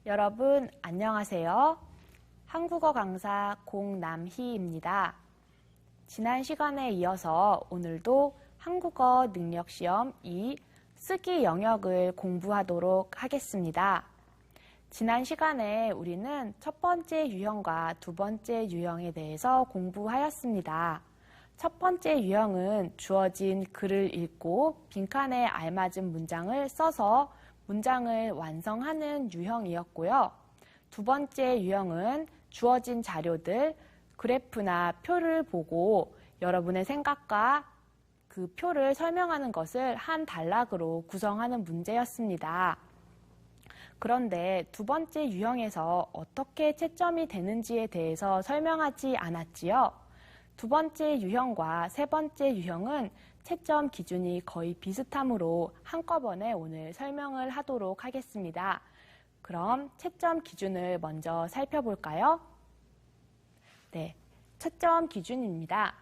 여러분 안녕하세요. 한국어 강사 공남희입니다. 지난 시간에 이어서 오늘도 한국어 능력시험 2 쓰기 영역을 공부하도록 하겠습니다. 지난 시간에 우리는 첫 번째 유형과 두 번째 유형에 대해서 공부하였습니다. 첫 번째 유형은 주어진 글을 읽고 빈칸에 알맞은 문장을 써서 문장을 완성하는 유형이었고요. 두 번째 유형은 주어진 자료들, 그래프나 표를 보고 여러분의 생각과 그 표를 설명하는 것을 한 단락으로 구성하는 문제였습니다. 그런데 두 번째 유형에서 어떻게 채점이 되는지에 대해서 설명하지 않았지요. 두 번째 유형과 세 번째 유형은 채점 기준이 거의 비슷하므로 한꺼번에 오늘 설명을 하도록 하겠습니다. 그럼 채점 기준을 먼저 살펴볼까요? 네, 채점 기준입니다.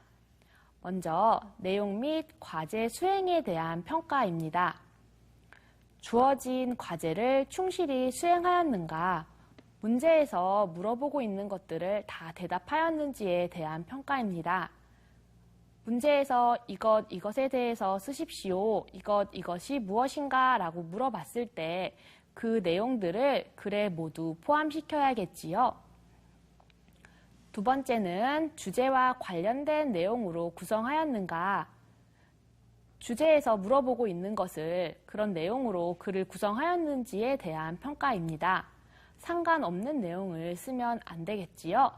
먼저 내용 및 과제 수행에 대한 평가입니다. 주어진 과제를 충실히 수행하였는가, 문제에서 물어보고 있는 것들을 다 대답하였는지에 대한 평가입니다. 문제에서 이것에 대해서 쓰십시오. 이것이 무엇인가 라고 물어봤을 때 그 내용들을 글에 모두 포함시켜야겠지요. 두 번째는 주제와 관련된 내용으로 구성하였는가, 주제에서 물어보고 있는 것을 그런 내용으로 글을 구성하였는지에 대한 평가입니다. 상관없는 내용을 쓰면 안 되겠지요.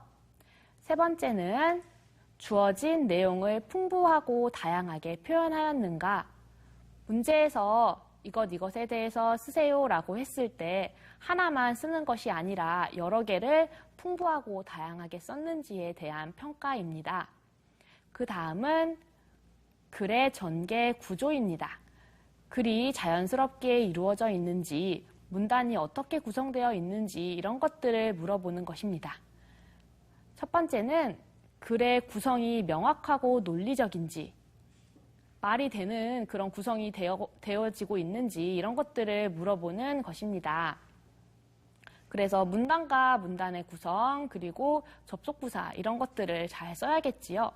세 번째는 주어진 내용을 풍부하고 다양하게 표현하였는가, 문제에서 이것에 대해서 쓰세요 라고 했을 때 하나만 쓰는 것이 아니라 여러 개를 풍부하고 다양하게 썼는지에 대한 평가입니다. 그 다음은 글의 전개 구조입니다. 글이 자연스럽게 이루어져 있는지, 문단이 어떻게 구성되어 있는지 이런 것들을 물어보는 것입니다. 첫 번째는 글의 구성이 명확하고 논리적인지, 말이 되는 그런 구성이 되어지고 있는지 이런 것들을 물어보는 것입니다. 그래서 문단과 문단의 구성, 그리고 접속부사 이런 것들을 잘 써야겠지요.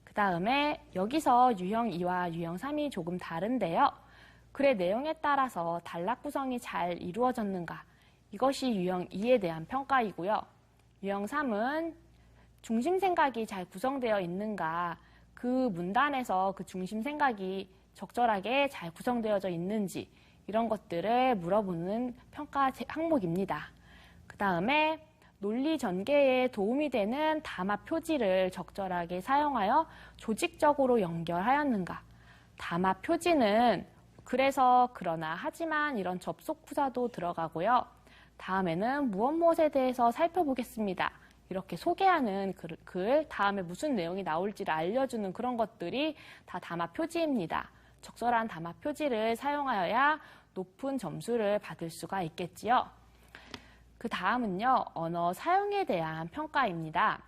그 다음에 여기서 유형 2와 유형 3이 조금 다른데요. 글의 내용에 따라서 단락 구성이 잘 이루어졌는가, 이것이 유형 2에 대한 평가이고요. 유형 3은 중심 생각이 잘 구성되어 있는가, 그 문단에서 그 중심 생각이 적절하게 잘 구성되어져 있는지 이런 것들을 물어보는 평가 항목입니다. 그 다음에 논리 전개에 도움이 되는 담화 표지를 적절하게 사용하여 조직적으로 연결하였는가, 담화 표지는 그래서, 그러나, 하지만 이런 접속 부사도 들어가고요. 다음에는 무엇에 대해서 살펴보겠습니다. 이렇게 소개하는 글, 다음에 무슨 내용이 나올지를 알려주는 그런 것들이 다 담화 표지입니다. 적절한 담화 표지를 사용하여야 높은 점수를 받을 수가 있겠지요. 그 다음은요, 언어 사용에 대한 평가입니다.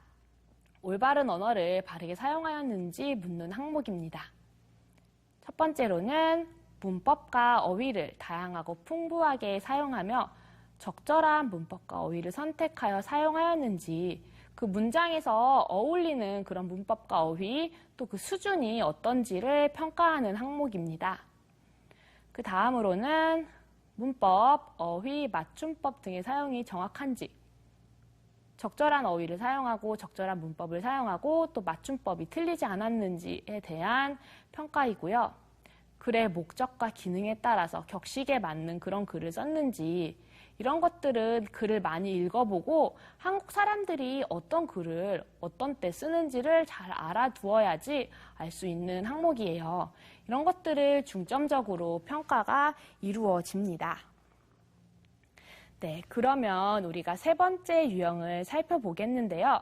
올바른 언어를 바르게 사용하였는지 묻는 항목입니다. 첫 번째로는 문법과 어휘를 다양하고 풍부하게 사용하며 적절한 문법과 어휘를 선택하여 사용하였는지, 그 문장에서 어울리는 그런 문법과 어휘, 또 그 수준이 어떤지를 평가하는 항목입니다. 그 다음으로는 문법, 어휘, 맞춤법 등의 사용이 정확한지, 적절한 어휘를 사용하고 적절한 문법을 사용하고 또 맞춤법이 틀리지 않았는지에 대한 평가이고요. 글의 목적과 기능에 따라서 격식에 맞는 그런 글을 썼는지, 이런 것들은 글을 많이 읽어보고 한국 사람들이 어떤 글을 어떤 때 쓰는지를 잘 알아두어야지 알 수 있는 항목이에요. 이런 것들을 중점적으로 평가가 이루어집니다. 네, 그러면 우리가 세 번째 유형을 살펴보겠는데요.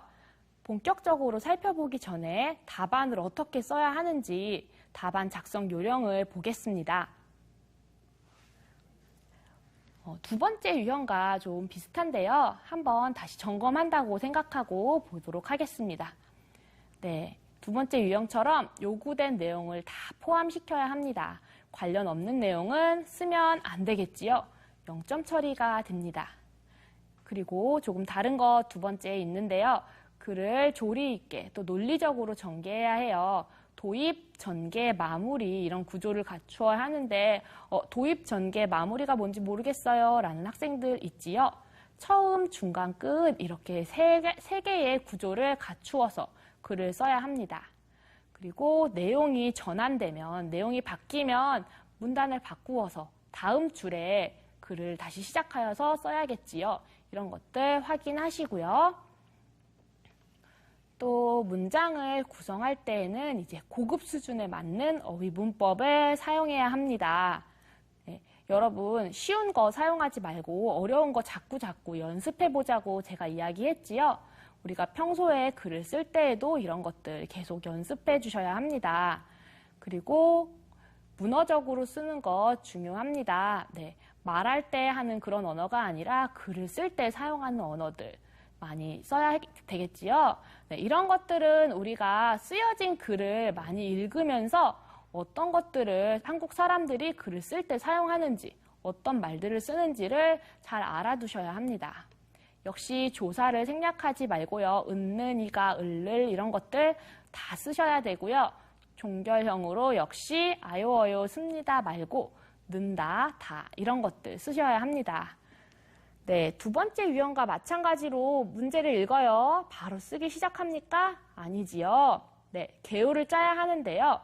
본격적으로 살펴보기 전에 답안을 어떻게 써야 하는지 답안 작성 요령을 보겠습니다. 두 번째 유형과 좀 비슷한데요. 한번 다시 점검한다고 생각하고 보도록 하겠습니다. 네, 두 번째 유형처럼 요구된 내용을 다 포함시켜야 합니다. 관련 없는 내용은 쓰면 안 되겠지요. 0점 처리가 됩니다. 그리고 조금 다른 거 두 번째 있는데요. 글을 조리 있게 또 논리적으로 전개해야 해요. 도입, 전개, 마무리 이런 구조를 갖추어야 하는데 도입, 전개, 마무리가 뭔지 모르겠어요 라는 학생들 있지요. 처음, 중간, 끝 이렇게 세 개의 구조를 갖추어서 글을 써야 합니다. 그리고 내용이 전환되면, 내용이 바뀌면 문단을 바꾸어서 다음 줄에 글을 다시 시작하여서 써야겠지요. 이런 것들 확인하시고요. 또 문장을 구성할 때에는 이제 고급 수준에 맞는 어휘 문법을 사용해야 합니다. 네, 여러분 쉬운 거 사용하지 말고 어려운 거 자꾸 연습해보자고 제가 이야기했지요. 우리가 평소에 글을 쓸 때에도 이런 것들 계속 연습해 주셔야 합니다. 그리고 문어적으로 쓰는 거 중요합니다. 네, 말할 때 하는 그런 언어가 아니라 글을 쓸 때 사용하는 언어들 많이 써야 되겠지요. 네, 이런 것들은 우리가 쓰여진 글을 많이 읽으면서 어떤 것들을 한국 사람들이 글을 쓸 때 사용하는지, 어떤 말들을 쓰는지를 잘 알아두셔야 합니다. 역시 조사를 생략하지 말고요. 은는, 이가, 을를 이런 것들 다 쓰셔야 되고요. 종결형으로 역시 아요, 어요, 씁니다 말고 는다, 다 이런 것들 쓰셔야 합니다. 네, 두 번째 유형과 마찬가지로 문제를 읽어요. 바로 쓰기 시작합니까? 아니지요. 네, 개요를 짜야 하는데요.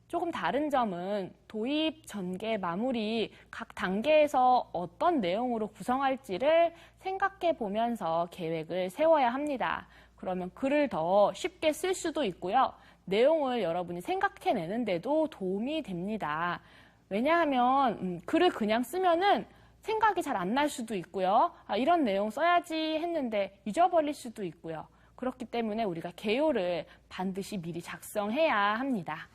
조금 다른 점은 도입, 전개, 마무리 각 단계에서 어떤 내용으로 구성할지를 생각해 보면서 계획을 세워야 합니다. 그러면 글을 더 쉽게 쓸 수도 있고요. 내용을 여러분이 생각해내는데도 도움이 됩니다. 왜냐하면 글을 그냥 쓰면은 생각이 잘 안 날 수도 있고요. 이런 내용 써야지 했는데 잊어버릴 수도 있고요. 그렇기 때문에 우리가 개요를 반드시 미리 작성해야 합니다.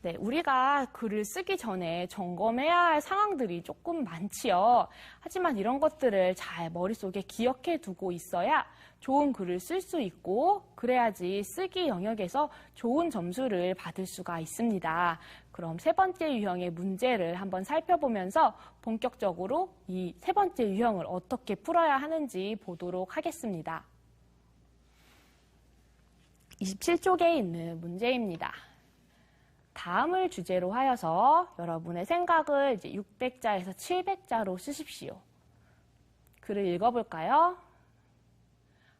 네, 우리가 글을 쓰기 전에 점검해야 할 상황들이 조금 많지요. 하지만 이런 것들을 잘 머릿속에 기억해 두고 있어야 좋은 글을 쓸 수 있고 그래야지 쓰기 영역에서 좋은 점수를 받을 수가 있습니다. 그럼 세 번째 유형의 문제를 한번 살펴보면서 본격적으로 이 세 번째 유형을 어떻게 풀어야 하는지 보도록 하겠습니다. 27쪽에 있는 문제입니다. 다음을 주제로 하여서 여러분의 생각을 이제 600자에서 700자로 쓰십시오. 글을 읽어볼까요?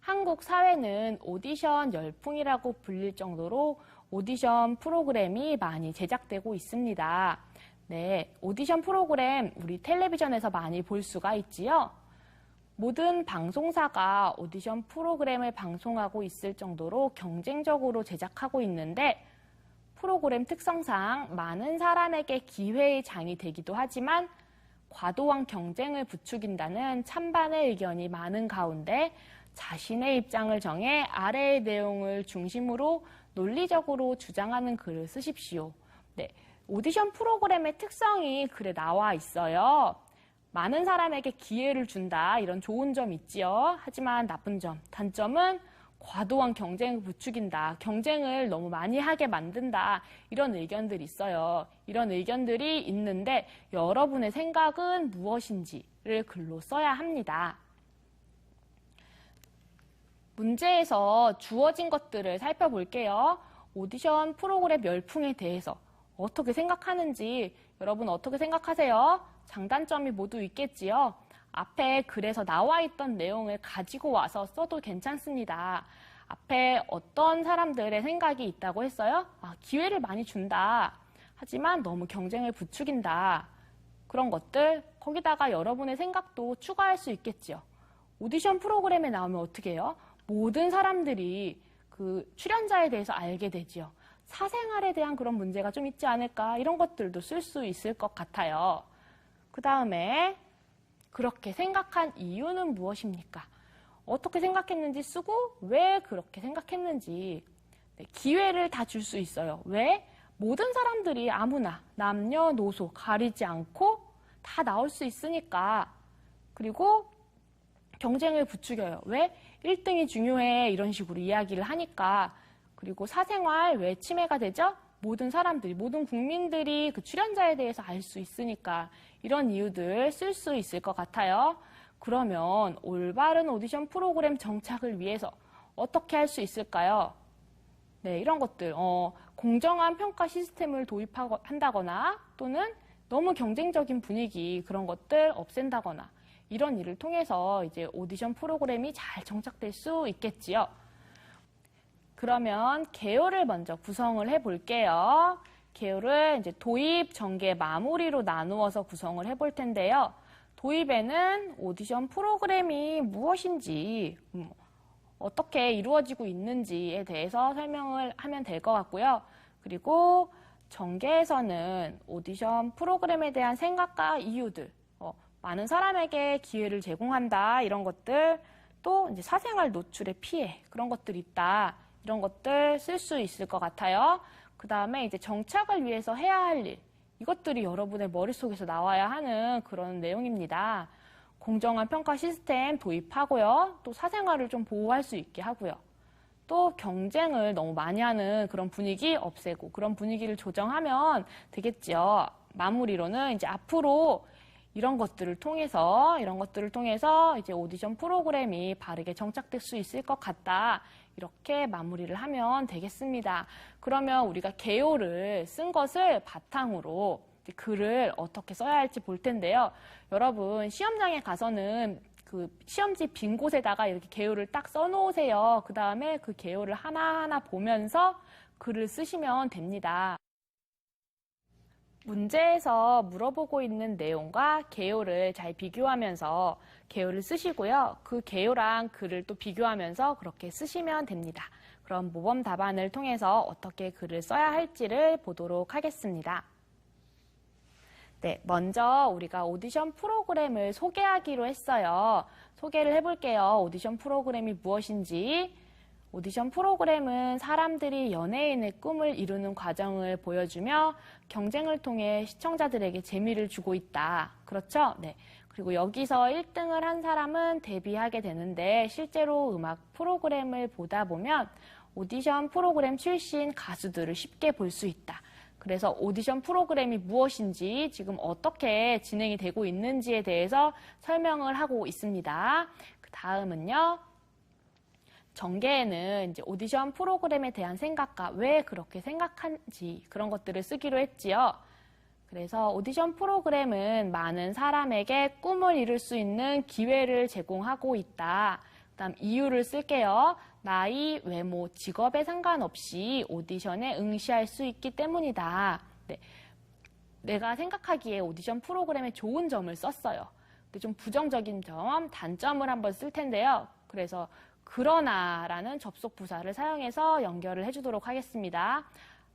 한국 사회는 오디션 열풍이라고 불릴 정도로 오디션 프로그램이 많이 제작되고 있습니다. 네, 오디션 프로그램 우리 텔레비전에서 많이 볼 수가 있지요. 모든 방송사가 오디션 프로그램을 방송하고 있을 정도로 경쟁적으로 제작하고 있는데 프로그램 특성상 많은 사람에게 기회의 장이 되기도 하지만 과도한 경쟁을 부추긴다는 찬반의 의견이 많은 가운데 자신의 입장을 정해 아래의 내용을 중심으로 논리적으로 주장하는 글을 쓰십시오. 네, 오디션 프로그램의 특성이 글에 나와 있어요. 많은 사람에게 기회를 준다 이런 좋은 점 있지요. 하지만 나쁜 점, 단점은 과도한 경쟁을 부추긴다. 경쟁을 너무 많이 하게 만든다. 이런 의견들이 있어요. 이런 의견들이 있는데 여러분의 생각은 무엇인지를 글로 써야 합니다. 문제에서 주어진 것들을 살펴볼게요. 오디션 프로그램 열풍에 대해서 어떻게 생각하는지 여러분 어떻게 생각하세요? 장단점이 모두 있겠지요. 앞에 글에서 나와 있던 내용을 가지고 와서 써도 괜찮습니다. 앞에 어떤 사람들의 생각이 있다고 했어요? 기회를 많이 준다. 하지만 너무 경쟁을 부추긴다. 그런 것들 거기다가 여러분의 생각도 추가할 수 있겠지요. 오디션 프로그램에 나오면 어떻게 해요? 모든 사람들이 그 출연자에 대해서 알게 되지요. 사생활에 대한 그런 문제가 좀 있지 않을까 이런 것들도 쓸 수 있을 것 같아요. 그 다음에 그렇게 생각한 이유는 무엇입니까? 어떻게 생각했는지 쓰고 왜 그렇게 생각했는지 기회를 다 줄 수 있어요. 왜? 모든 사람들이 아무나 남녀노소 가리지 않고 다 나올 수 있으니까. 그리고 경쟁을 부추겨요. 왜? 1등이 중요해 이런 식으로 이야기를 하니까. 그리고 사생활 왜 침해가 되죠? 모든 사람들이, 모든 국민들이 그 출연자에 대해서 알 수 있으니까 이런 이유들 쓸 수 있을 것 같아요. 그러면 올바른 오디션 프로그램 정착을 위해서 어떻게 할 수 있을까요? 네, 이런 것들, 공정한 평가 시스템을 도입한다거나 또는 너무 경쟁적인 분위기 그런 것들 없앤다거나 이런 일을 통해서 이제 오디션 프로그램이 잘 정착될 수 있겠지요. 그러면 개요를 먼저 구성을 해 볼게요. 개요를 이제 도입, 전개, 마무리로 나누어서 구성을 해 볼 텐데요. 도입에는 오디션 프로그램이 무엇인지, 어떻게 이루어지고 있는지에 대해서 설명을 하면 될 것 같고요. 그리고 전개에서는 오디션 프로그램에 대한 생각과 이유들, 많은 사람에게 기회를 제공한다, 이런 것들, 또 이제 사생활 노출의 피해, 그런 것들이 있다, 이런 것들 쓸 수 있을 것 같아요. 그 다음에 이제 정착을 위해서 해야 할 일, 이것들이 여러분의 머릿속에서 나와야 하는 그런 내용입니다. 공정한 평가 시스템 도입하고요. 또 사생활을 좀 보호할 수 있게 하고요. 또 경쟁을 너무 많이 하는 그런 분위기 없애고 그런 분위기를 조정하면 되겠죠. 마무리로는 이제 앞으로 이런 것들을 통해서 이제 오디션 프로그램이 바르게 정착될 수 있을 것 같다. 이렇게 마무리를 하면 되겠습니다. 그러면 우리가 개요를 쓴 것을 바탕으로 글을 어떻게 써야 할지 볼 텐데요. 여러분 시험장에 가서는 그 시험지 빈 곳에다가 이렇게 개요를 딱 써놓으세요. 그 다음에 그 개요를 하나하나 보면서 글을 쓰시면 됩니다. 문제에서 물어보고 있는 내용과 개요를 잘 비교하면서 개요를 쓰시고요. 그 개요랑 글을 또 비교하면서 그렇게 쓰시면 됩니다. 그럼 모범 답안을 통해서 어떻게 글을 써야 할지를 보도록 하겠습니다. 네, 먼저 우리가 오디션 프로그램을 소개하기로 했어요. 소개를 해볼게요. 오디션 프로그램이 무엇인지. 오디션 프로그램은 사람들이 연예인의 꿈을 이루는 과정을 보여주며 경쟁을 통해 시청자들에게 재미를 주고 있다. 그렇죠? 네. 그리고 여기서 1등을 한 사람은 데뷔하게 되는데 실제로 음악 프로그램을 보다 보면 오디션 프로그램 출신 가수들을 쉽게 볼 수 있다. 그래서 오디션 프로그램이 무엇인지 지금 어떻게 진행이 되고 있는지에 대해서 설명을 하고 있습니다. 그 다음은요. 전개에는 이제 오디션 프로그램에 대한 생각과 왜 그렇게 생각한지 그런 것들을 쓰기로 했지요. 그래서 오디션 프로그램은 많은 사람에게 꿈을 이룰 수 있는 기회를 제공하고 있다. 그다음 이유를 쓸게요. 나이, 외모, 직업에 상관없이 오디션에 응시할 수 있기 때문이다. 네. 내가 생각하기에 오디션 프로그램의 좋은 점을 썼어요. 근데 좀 부정적인 점, 단점을 한번 쓸 텐데요. 그래서 그러나라는 접속 부사를 사용해서 연결을 해주도록 하겠습니다.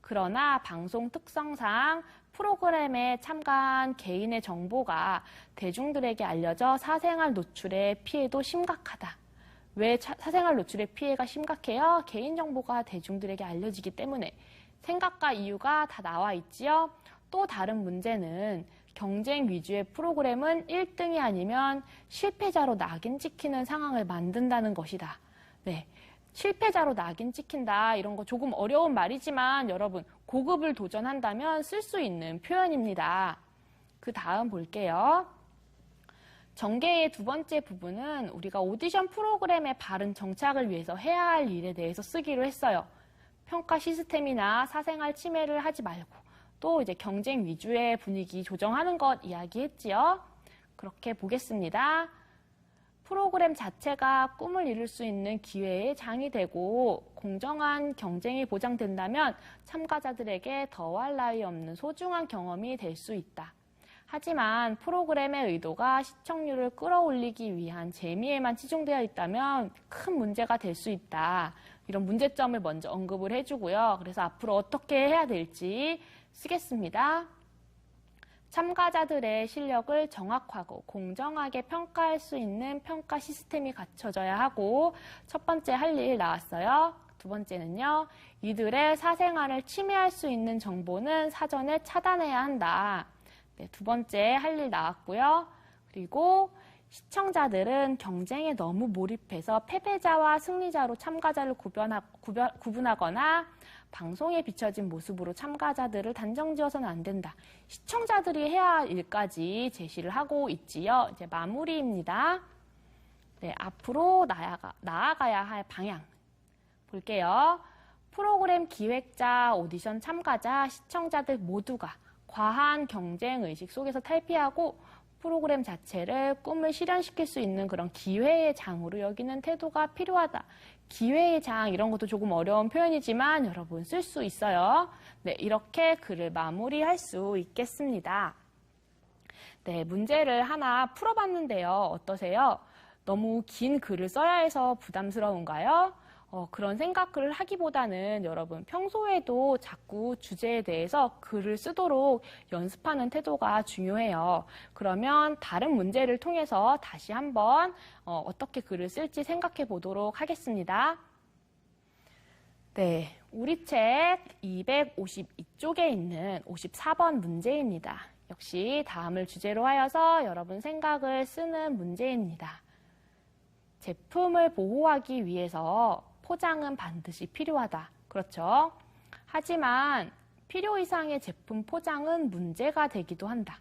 그러나 방송 특성상 프로그램에 참가한 개인의 정보가 대중들에게 알려져 사생활 노출의 피해도 심각하다. 왜 사생활 노출의 피해가 심각해요? 개인정보가 대중들에게 알려지기 때문에. 생각과 이유가 다 나와 있지요. 또 다른 문제는 경쟁 위주의 프로그램은 1등이 아니면 실패자로 낙인 찍히는 상황을 만든다는 것이다. 네, 실패자로 낙인 찍힌다. 이런 거 조금 어려운 말이지만 여러분 고급을 도전한다면 쓸 수 있는 표현입니다. 그 다음 볼게요. 전개의 두 번째 부분은 우리가 오디션 프로그램의 바른 정착을 위해서 해야 할 일에 대해서 쓰기로 했어요. 평가 시스템이나 사생활 침해를 하지 말고 또 이제 경쟁 위주의 분위기 조정하는 것 이야기했지요. 그렇게 보겠습니다. 프로그램 자체가 꿈을 이룰 수 있는 기회의 장이 되고 공정한 경쟁이 보장된다면 참가자들에게 더할 나위 없는 소중한 경험이 될 수 있다. 하지만 프로그램의 의도가 시청률을 끌어올리기 위한 재미에만 치중되어 있다면 큰 문제가 될 수 있다. 이런 문제점을 먼저 언급을 해주고요. 그래서 앞으로 어떻게 해야 될지 쓰겠습니다. 참가자들의 실력을 정확하고 공정하게 평가할 수 있는 평가 시스템이 갖춰져야 하고 첫 번째 할 일 나왔어요. 두 번째는요. 이들의 사생활을 침해할 수 있는 정보는 사전에 차단해야 한다. 네, 두 번째 할 일 나왔고요. 그리고 시청자들은 경쟁에 너무 몰입해서 패배자와 승리자로 참가자를 구분하거나 방송에 비춰진 모습으로 참가자들을 단정지어서는 안 된다. 시청자들이 해야 할 일까지 제시를 하고 있지요. 이제 마무리입니다. 네, 앞으로 나아가야 할 방향 볼게요. 프로그램 기획자, 오디션 참가자, 시청자들 모두가 과한 경쟁 의식 속에서 탈피하고 프로그램 자체를 꿈을 실현시킬 수 있는 그런 기회의 장으로 여기는 태도가 필요하다. 기회의 장 이런 것도 조금 어려운 표현이지만 여러분 쓸 수 있어요. 네, 이렇게 글을 마무리할 수 있겠습니다. 네, 문제를 하나 풀어봤는데요. 어떠세요? 너무 긴 글을 써야 해서 부담스러운가요? 그런 생각을 하기보다는 여러분 평소에도 자꾸 주제에 대해서 글을 쓰도록 연습하는 태도가 중요해요. 그러면 다른 문제를 통해서 다시 한번 어떻게 글을 쓸지 생각해 보도록 하겠습니다. 네, 우리 책 252쪽에 있는 54번 문제입니다. 역시 다음을 주제로 하여서 여러분 생각을 쓰는 문제입니다. 제품을 보호하기 위해서 포장은 반드시 필요하다. 그렇죠? 하지만 필요 이상의 제품 포장은 문제가 되기도 한다.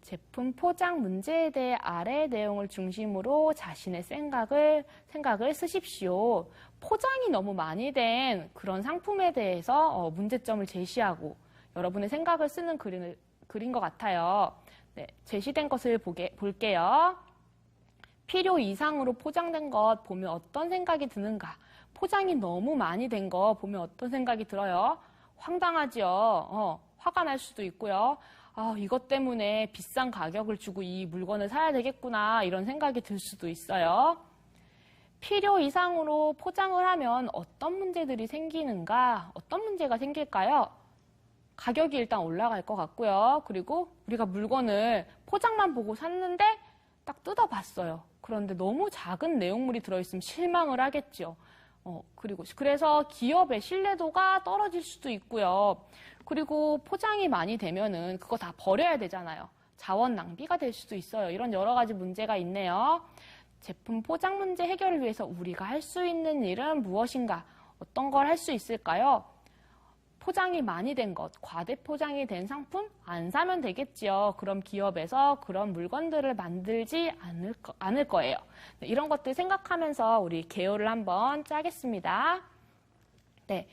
제품 포장 문제에 대해 아래의 내용을 중심으로 자신의 생각을 쓰십시오. 포장이 너무 많이 된 그런 상품에 대해서 문제점을 제시하고 여러분의 생각을 쓰는 글인 것 같아요. 네, 제시된 것을 볼게요. 필요 이상으로 포장된 것 보면 어떤 생각이 드는가? 포장이 너무 많이 된 거 보면 어떤 생각이 들어요? 황당하지요. 화가 날 수도 있고요. 이것 때문에 비싼 가격을 주고 이 물건을 사야 되겠구나 이런 생각이 들 수도 있어요. 필요 이상으로 포장을 하면 어떤 문제들이 생기는가? 어떤 문제가 생길까요? 가격이 일단 올라갈 것 같고요. 그리고 우리가 물건을 포장만 보고 샀는데 딱 뜯어봤어요. 그런데 너무 작은 내용물이 들어있으면 실망을 하겠죠. 그래서 기업의 신뢰도가 떨어질 수도 있고요. 그리고 포장이 많이 되면은 그거 다 버려야 되잖아요. 자원 낭비가 될 수도 있어요. 이런 여러 가지 문제가 있네요. 제품 포장 문제 해결을 위해서 우리가 할 수 있는 일은 무엇인가? 어떤 걸 할 수 있을까요? 포장이 많이 된 것, 과대 포장이 된 상품 안 사면 되겠지요. 그럼 기업에서 그런 물건들을 만들지 않을 거예요. 네, 이런 것들 생각하면서 우리 개요를 한번 짜겠습니다. 네,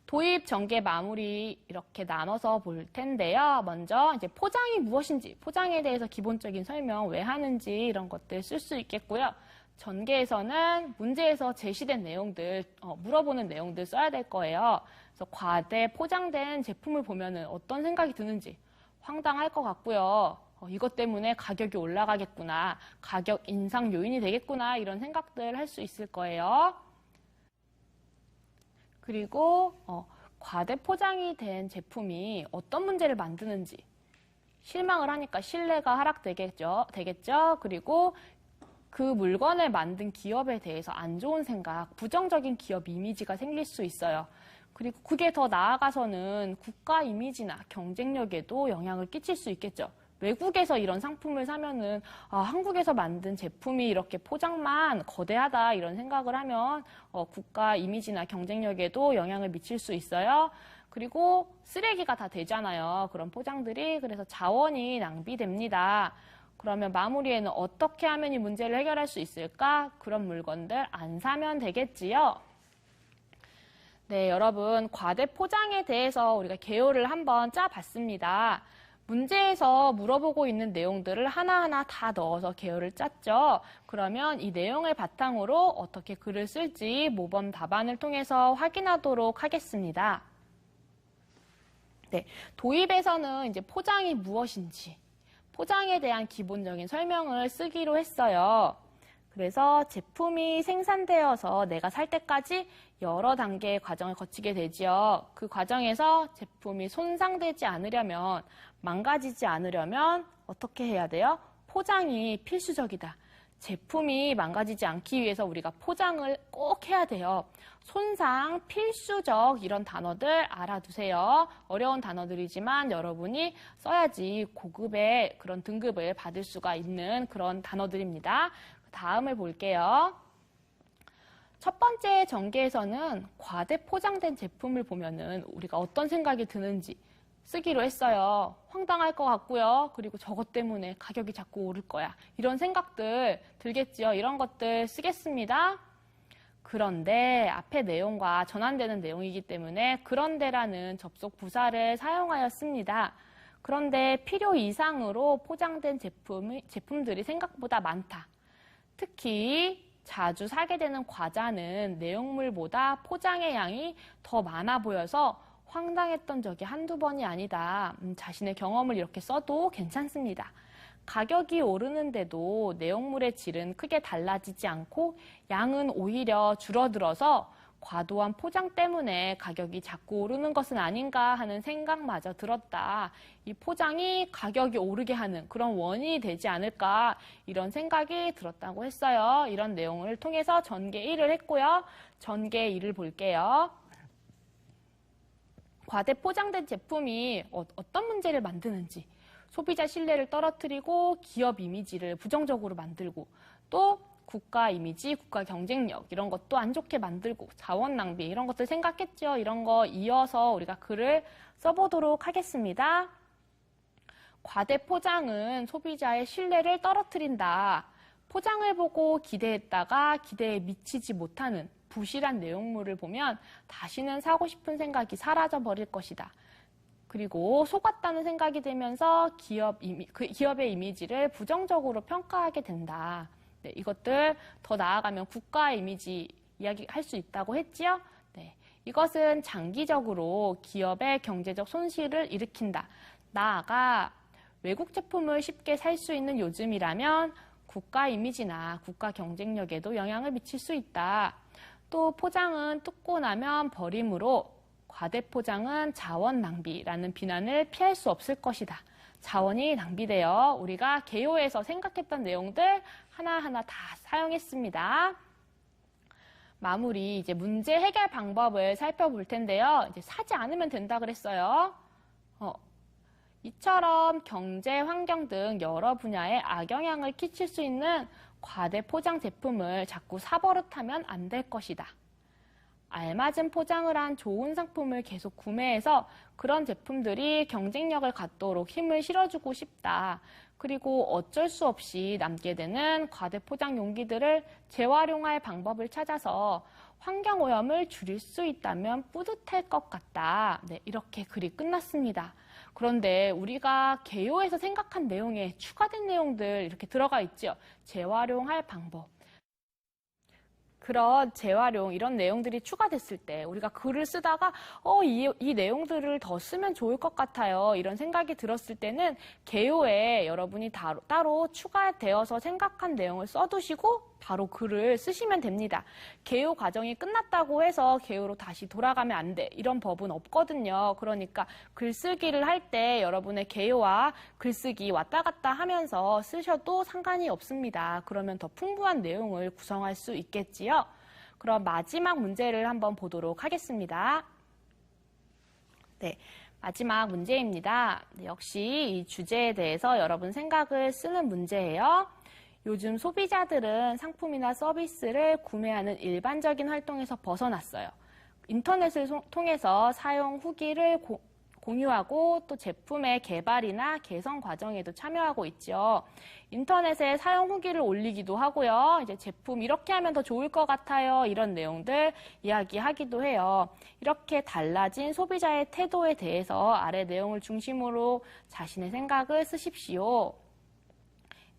도입, 전개, 마무리 이렇게 나눠서 볼 텐데요. 먼저 이제 포장이 무엇인지, 포장에 대해서 기본적인 설명 왜 하는지 이런 것들 쓸 수 있겠고요. 전개에서는 문제에서 제시된 내용들, 물어보는 내용들 써야 될 거예요. 그래서 과대 포장된 제품을 보면은 어떤 생각이 드는지 황당할 것 같고요. 이것 때문에 가격이 올라가겠구나, 가격 인상 요인이 되겠구나 이런 생각들 할 수 있을 거예요. 그리고 과대 포장이 된 제품이 어떤 문제를 만드는지 실망을 하니까 신뢰가 하락되겠죠. 그리고 그 물건을 만든 기업에 대해서 안 좋은 생각, 부정적인 기업 이미지가 생길 수 있어요. 그리고 그게 더 나아가서는 국가 이미지나 경쟁력에도 영향을 끼칠 수 있겠죠. 외국에서 이런 상품을 사면은 한국에서 만든 제품이 이렇게 포장만 거대하다 이런 생각을 하면 국가 이미지나 경쟁력에도 영향을 미칠 수 있어요. 그리고 쓰레기가 다 되잖아요. 그런 포장들이. 그래서 자원이 낭비됩니다. 그러면 마무리에는 어떻게 하면 이 문제를 해결할 수 있을까? 그런 물건들 안 사면 되겠지요. 네, 여러분 과대 포장에 대해서 우리가 개요를 한번 짜봤습니다. 문제에서 물어보고 있는 내용들을 하나하나 다 넣어서 개요를 짰죠. 그러면 이 내용을 바탕으로 어떻게 글을 쓸지 모범 답안을 통해서 확인하도록 하겠습니다. 네, 도입에서는 이제 포장이 무엇인지, 포장에 대한 기본적인 설명을 쓰기로 했어요. 그래서 제품이 생산되어서 내가 살 때까지 여러 단계의 과정을 거치게 되지요. 그 과정에서 제품이 손상되지 않으려면, 망가지지 않으려면 어떻게 해야 돼요? 포장이 필수적이다. 제품이 망가지지 않기 위해서 우리가 포장을 꼭 해야 돼요. 손상, 필수적 이런 단어들 알아두세요. 어려운 단어들이지만 여러분이 써야지 고급의 그런 등급을 받을 수가 있는 그런 단어들입니다. 다음을 볼게요. 첫 번째 전개에서는 과대 포장된 제품을 보면은 우리가 어떤 생각이 드는지 쓰기로 했어요. 황당할 것 같고요. 그리고 저것 때문에 가격이 자꾸 오를 거야. 이런 생각들 들겠지요. 이런 것들 쓰겠습니다. 그런데 앞의 내용과 전환되는 내용이기 때문에 그런데라는 접속 부사를 사용하였습니다. 그런데 필요 이상으로 포장된 제품들이 생각보다 많다. 특히 자주 사게 되는 과자는 내용물보다 포장의 양이 더 많아 보여서 황당했던 적이 한두 번이 아니다. 자신의 경험을 이렇게 써도 괜찮습니다. 가격이 오르는데도 내용물의 질은 크게 달라지지 않고 양은 오히려 줄어들어서 과도한 포장 때문에 가격이 자꾸 오르는 것은 아닌가 하는 생각마저 들었다. 이 포장이 가격이 오르게 하는 그런 원인이 되지 않을까 이런 생각이 들었다고 했어요. 이런 내용을 통해서 전개 1을 했고요. 전개 2를 볼게요. 과대 포장된 제품이 어떤 문제를 만드는지, 소비자 신뢰를 떨어뜨리고 기업 이미지를 부정적으로 만들고 또 국가 이미지, 국가 경쟁력 이런 것도 안 좋게 만들고 자원 낭비 이런 것들 생각했죠. 이런 거 이어서 우리가 글을 써보도록 하겠습니다. 과대 포장은 소비자의 신뢰를 떨어뜨린다. 포장을 보고 기대했다가 기대에 미치지 못하는 부실한 내용물을 보면 다시는 사고 싶은 생각이 사라져 버릴 것이다. 그리고 속았다는 생각이 들면서 기업의 이미지를 부정적으로 평가하게 된다. 네, 이것들 더 나아가면 국가 이미지 이야기할 수 있다고 했지요? 네, 이것은 장기적으로 기업의 경제적 손실을 일으킨다. 나아가 외국 제품을 쉽게 살 수 있는 요즘이라면 국가 이미지나 국가 경쟁력에도 영향을 미칠 수 있다. 또 포장은 뜯고 나면 버림으로 과대 포장은 자원 낭비라는 비난을 피할 수 없을 것이다. 자원이 낭비되어 우리가 개요에서 생각했던 내용들 하나하나 다 사용했습니다. 마무리, 이제 문제 해결 방법을 살펴볼 텐데요. 이제 사지 않으면 된다 그랬어요. 이처럼 경제, 환경 등 여러 분야에 악영향을 끼칠 수 있는 과대 포장 제품을 자꾸 사버릇하면 안 될 것이다. 알맞은 포장을 한 좋은 상품을 계속 구매해서 그런 제품들이 경쟁력을 갖도록 힘을 실어주고 싶다. 그리고 어쩔 수 없이 남게 되는 과대 포장 용기들을 재활용할 방법을 찾아서 환경오염을 줄일 수 있다면 뿌듯할 것 같다. 네, 이렇게 글이 끝났습니다. 그런데 우리가 개요에서 생각한 내용에 추가된 내용들 이렇게 들어가 있죠. 재활용할 방법. 그런 재활용 이런 내용들이 추가됐을 때 우리가 글을 쓰다가 이 내용들을 더 쓰면 좋을 것 같아요. 이런 생각이 들었을 때는 개요에 여러분이 따로 추가되어서 생각한 내용을 써두시고 바로 글을 쓰시면 됩니다. 개요 과정이 끝났다고 해서 개요로 다시 돌아가면 안 돼. 이런 법은 없거든요. 그러니까 글쓰기를 할 때 여러분의 개요와 글쓰기 왔다 갔다 하면서 쓰셔도 상관이 없습니다. 그러면 더 풍부한 내용을 구성할 수 있겠지요. 그럼 마지막 문제를 한번 보도록 하겠습니다. 네, 마지막 문제입니다. 역시 이 주제에 대해서 여러분 생각을 쓰는 문제예요. 요즘 소비자들은 상품이나 서비스를 구매하는 일반적인 활동에서 벗어났어요. 인터넷을 통해서 사용 후기를 공유하고 또 제품의 개발이나 개선 과정에도 참여하고 있죠. 인터넷에 사용 후기를 올리기도 하고요. 이제 제품 이렇게 하면 더 좋을 것 같아요. 이런 내용들 이야기하기도 해요. 이렇게 달라진 소비자의 태도에 대해서 아래 내용을 중심으로 자신의 생각을 쓰십시오.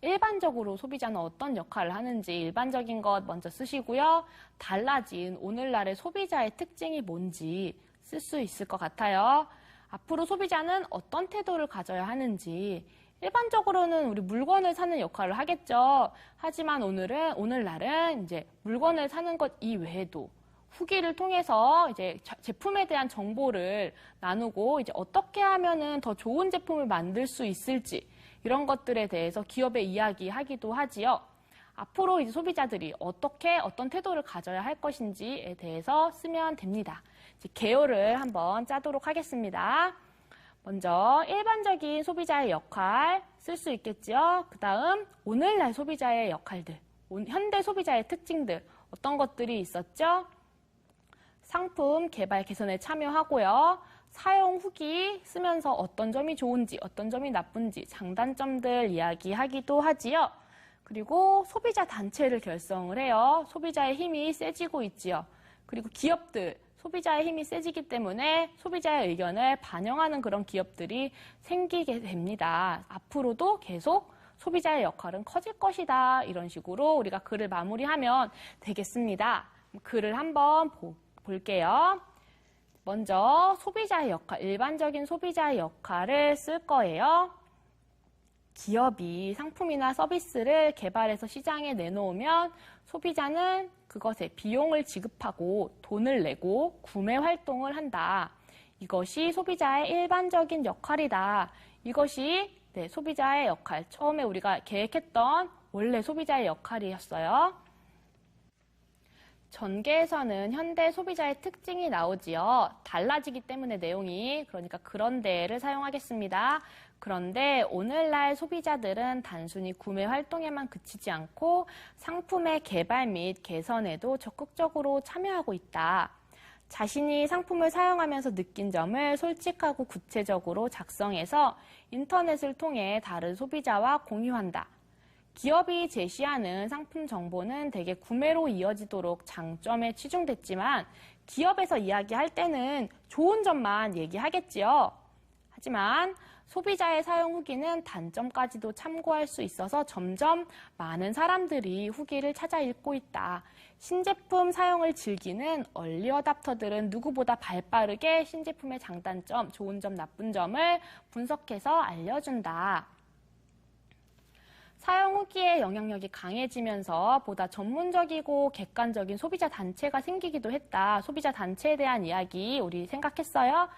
일반적으로 소비자는 어떤 역할을 하는지 일반적인 것 먼저 쓰시고요. 달라진 오늘날의 소비자의 특징이 뭔지 쓸 수 있을 것 같아요. 앞으로 소비자는 어떤 태도를 가져야 하는지 일반적으로는 우리 물건을 사는 역할을 하겠죠. 하지만 오늘날은 이제 물건을 사는 것 이외에도 후기를 통해서 이제 제품에 대한 정보를 나누고 이제 어떻게 하면은 더 좋은 제품을 만들 수 있을지 이런 것들에 대해서 기업에 이야기하기도 하지요. 앞으로 이제 소비자들이 어떤 태도를 가져야 할 것인지에 대해서 쓰면 됩니다. 이제 개요를 한번 짜도록 하겠습니다. 먼저 일반적인 소비자의 역할 쓸 수 있겠죠. 그 다음 오늘날 소비자의 역할들, 현대 소비자의 특징들 어떤 것들이 있었죠? 상품 개발 개선에 참여하고요. 사용 후기 쓰면서 어떤 점이 좋은지, 어떤 점이 나쁜지, 장단점들 이야기하기도 하지요. 그리고 소비자 단체를 결성을 해요. 소비자의 힘이 세지고 있지요. 그리고 기업들, 소비자의 힘이 세지기 때문에 소비자의 의견을 반영하는 그런 기업들이 생기게 됩니다. 앞으로도 계속 소비자의 역할은 커질 것이다. 이런 식으로 우리가 글을 마무리하면 되겠습니다. 글을 한번 볼게요. 먼저 소비자의 역할, 일반적인 소비자의 역할을 쓸 거예요. 기업이 상품이나 서비스를 개발해서 시장에 내놓으면 소비자는 그것에 비용을 지급하고 돈을 내고 구매 활동을 한다. 이것이 소비자의 일반적인 역할이다. 이것이 소비자의 역할, 처음에 우리가 계획했던 원래 소비자의 역할이었어요. 전개에서는 현대 소비자의 특징이 나오지요. 달라지기 때문에 내용이, 그러니까 그런데를 사용하겠습니다. 그런데 오늘날 소비자들은 단순히 구매 활동에만 그치지 않고 상품의 개발 및 개선에도 적극적으로 참여하고 있다. 자신이 상품을 사용하면서 느낀 점을 솔직하고 구체적으로 작성해서 인터넷을 통해 다른 소비자와 공유한다. 기업이 제시하는 상품 정보는 대개 구매로 이어지도록 장점에 치중됐지만 기업에서 이야기할 때는 좋은 점만 얘기하겠지요. 하지만 소비자의 사용 후기는 단점까지도 참고할 수 있어서 점점 많은 사람들이 후기를 찾아 읽고 있다. 신제품 사용을 즐기는 얼리 어답터들은 누구보다 발빠르게 신제품의 장단점, 좋은 점, 나쁜 점을 분석해서 알려준다. 사용 후기의 영향력이 강해지면서 보다 전문적이고 객관적인 소비자 단체가 생기기도 했다. 소비자 단체에 대한 이야기 우리 생각했어요.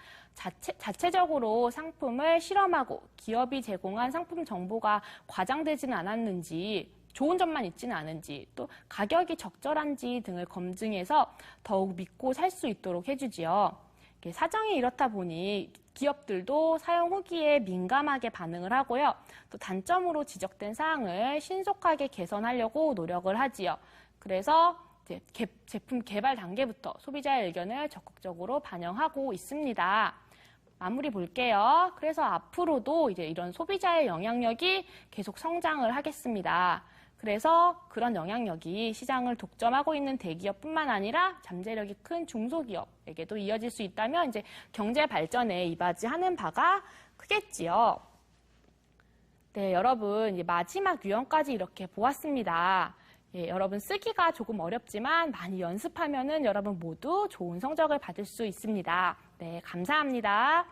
자체적으로 상품을 실험하고 기업이 제공한 상품 정보가 과장되지는 않았는지, 좋은 점만 있지는 않은지, 또 가격이 적절한지 등을 검증해서 더욱 믿고 살 수 있도록 해주지요. 사정이 이렇다 보니 기업들도 사용 후기에 민감하게 반응을 하고요. 또 단점으로 지적된 사항을 신속하게 개선하려고 노력을 하지요. 그래서 이제 제품 개발 단계부터 소비자의 의견을 적극적으로 반영하고 있습니다. 마무리 볼게요. 그래서 앞으로도 이제 이런 소비자의 영향력이 계속 성장을 하겠습니다. 그래서 그런 영향력이 시장을 독점하고 있는 대기업뿐만 아니라 잠재력이 큰 중소기업에게도 이어질 수 있다면 이제 경제 발전에 이바지하는 바가 크겠지요. 네, 여러분 이제 마지막 유형까지 이렇게 보았습니다. 예, 여러분 쓰기가 조금 어렵지만 많이 연습하면은 여러분 모두 좋은 성적을 받을 수 있습니다. 네, 감사합니다.